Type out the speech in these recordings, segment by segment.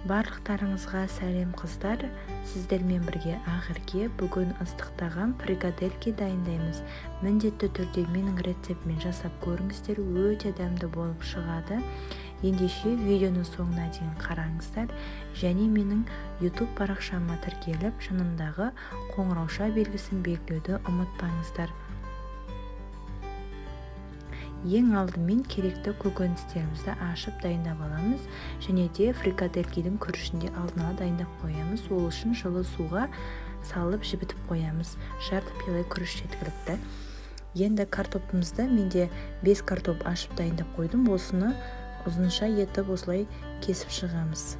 Барлықтарыңызға сәлем қыздар, сіздермен бірге Ақерке бүгін ыстықтаған фрикадельки дайындаймыз. Міндетті түрде менің рецептімен жасап көріңіздер, өте дәмді болып шығады. Ендеше видеоны соңына дейін қараңыздар және менің YouTube парақшама тіркеліп, жанындағы қоңырауша белгісін белгілеуді ұмытпаңыздар. Ең алдымен керекті көкөністерімізді ашып дайындап аламыз және де фрикаделькидің күрішінде алдын ала дайындап қоямыз. Ол үшін жылы суға салып жібітіп қоямыз. Жарты пиала күріш жеткілікті. Енді картопымызды менде 5 картоп ашып дайындап қойдым. Осыны ұзынша етіп осылай кесіп шығамыз.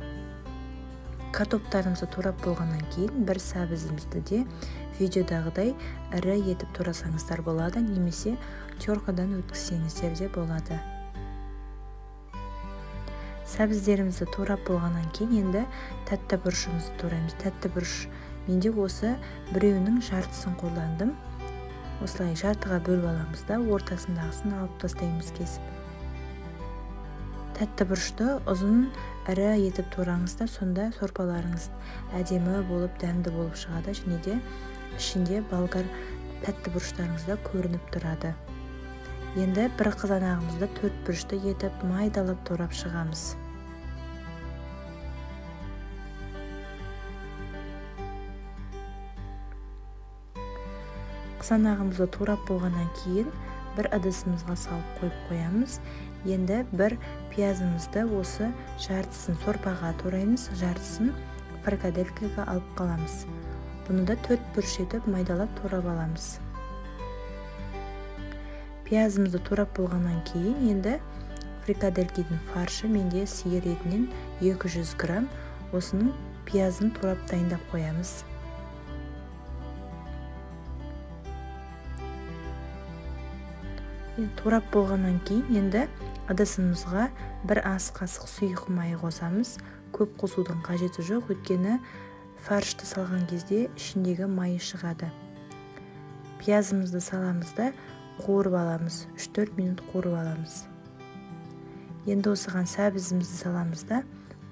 Картоптарымызды турап болғаннан кейін бір сәбізімізді де видеодағыдай ірі етіп турасаңыздар болады, немесе теркадан өткізсеңіздер де болады. Сәбіздерімізді турап болғаннан кейін енді тәтті бұрышымызды тураймыз. Тәтті бұрыш менде осы біреуінің жартысын қолдандым. Осылай жартыға бөліп аламыз да ортасындағысын алып тастаймыз кесіп. Тәтті бұрышты ұзын ірі етіп тураңыз да, сонда сорпаларыңыз әдемі болып, дәмді болып шығады және де ішінде болгар тәтті бұрыштарыңызда көрініп тұрады. Енді бір қызанағымызды 4 бұрышты етіп майдалап турап шығамыз. Қызанағымызды турап болғаннан кейін бір ыдысымызға салып қойып қоямыз. Енді бір пиязымызды осы жартысын сорпаға тураймыз, жартысын фрикаделькіге алып қаламыз. Бұны да 4 бұрыш етіп майдалап турап аламыз. Пиязымызды турап болғаннан кейін енді фрикаделькидің фаршы менде сиыр етінен 200 грамм. Осының пиязын турап дайындап қоямыз. Турап болғаннан кейін енді ыдысымызға бір ас қасық сұйық май қосамыз. Көп қосудың қажеті жоқ, өйткені фаршты салған кезде ішіндегі майы шығады. Пиязымызды саламыз да қуырып аламыз. 3-4 минут қуырып аламыз. Енді осыған сәбізімізді саламыз да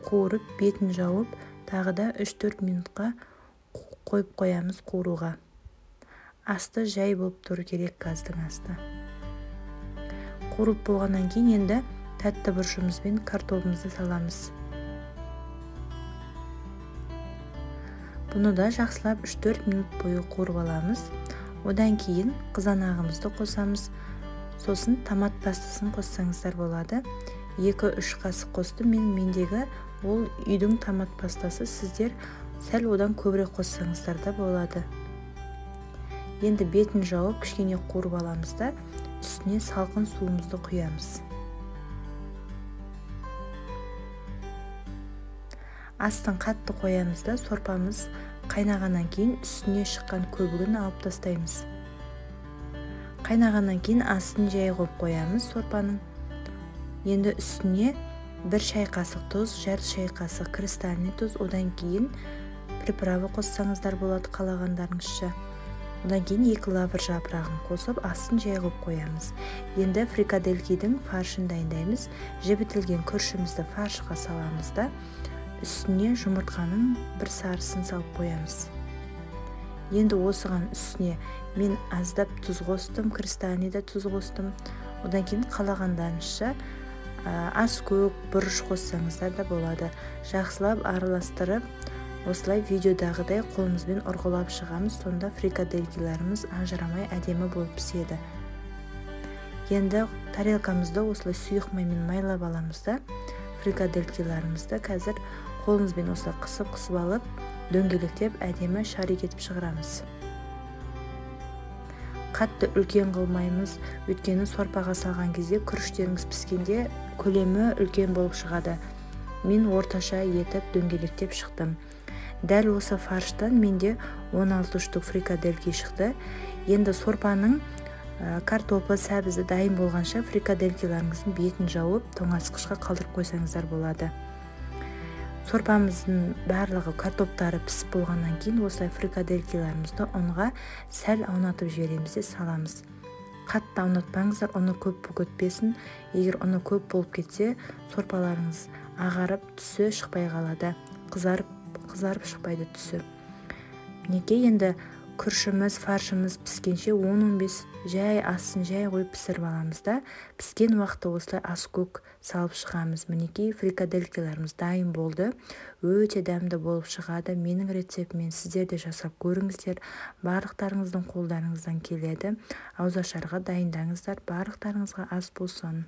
қуырып, бетін жауып, тағы да 3-4 минутқа қойып қоямыз қуыруға. Асты жай болып тұру керек, газдың асты. Қуырып болғаннан кейін енді тәтті бұрышымыз бен картопымызды саламыз. Бұны да жақсылап 3-4 минут бойы қуырып аламыз. Одан кейін қызанағымызды қосамыз. Сосын томат пастасын қоссаңыздар болады. 2-3 қасық қостым. Мендегі ол үйдің томат пастасы, сіздер сәл одан көбірек қоссаңыздар да болады. Енді бетін жауып кішкене қуырып аламыз да үстіне салқын суымызды құямыз. Астын қатты қоямыз да сорпамыз қайнағаннан кейін үстіне шыққан көбігін алып тастаймыз. Қайнағаннан кейін астын жай қойып қоямыз сорпаның. Енді үстіне 1 шай қасық тұз, жарты шай қасық кристальный тұз, одан кейін приправа қоссаңыздар болады қалағандарыңызша. Одан кейін 2 лавр жапырағын қосып, астын жай қойып қоямыз. Енді фрикаделькидің фаршын дайындаймыз. Жібітілген күрішімізді фаршыға саламыз да үстіне жұмыртқаның бір сарысын салып қоямыз. Енді осыған үстіне мен аздап тұз қостым, кристальныйда тұз қостым. Одан кейін қалағандарыңызша ас көк бұрыш қоссаңыздар да болады. Жақсылап араластырып, осылай видеодағыдай қолымызбен ұрғылап шығамыз, сонда фрикаделькиларымыз ажырамай әдемі болып піседі. Енді тарелкамызды осылай сұйық маймен майлап аламыз да фрикаделькиларымызды қазір қолымызбен осылай қысып алып, дөңгелектеп әдемі шарик етіп шығарамыз. Қатты үлкен қылмаймыз, өйткені сорпаға салған кезде күріштеріңіз піскенде көлемі үлкен болып шығады. Мен орташа етіп дөңгелектеп шықтым. Дәл осы фарштан менде 16 штук фрикадельки шықты. Енді сорпаның картопы, сәбізі дайын болғанша фрикаделькиларыңыздың бетін жауып, тоңазытқышқа қалдырып қойсаңыздар болады. Сорпамыздың барлығы картоптары пісіп болғаннан кейін осылай фрикаделькиларымызды ұнға сәл аунатып жібереміз де саламыз. Қатты аунатпаңыздар, ұны көп көтпесін. Егер ұны көп болып кетсе, сорпаларыңыз ағарып түсі шықпай қалады, қызарып шықпайды түсі. Мінекей енді күрішіміз, фаршымыз піскенше 10-15 жай астын жай қойып пісіріп аламыз да, піскен уақытта осылай ас-көк салып шығамыз. Мінекей фрикаделькаларымыз дайын болды. Өте дәмді болып шығады. Менің рецептіммен сіздер де жасап көріңіздер. Барлықтарыңыздың қолдарыңыздан келеді. Ауызашарға дайындаңыздар. Барлықтарыңызға ас болсын.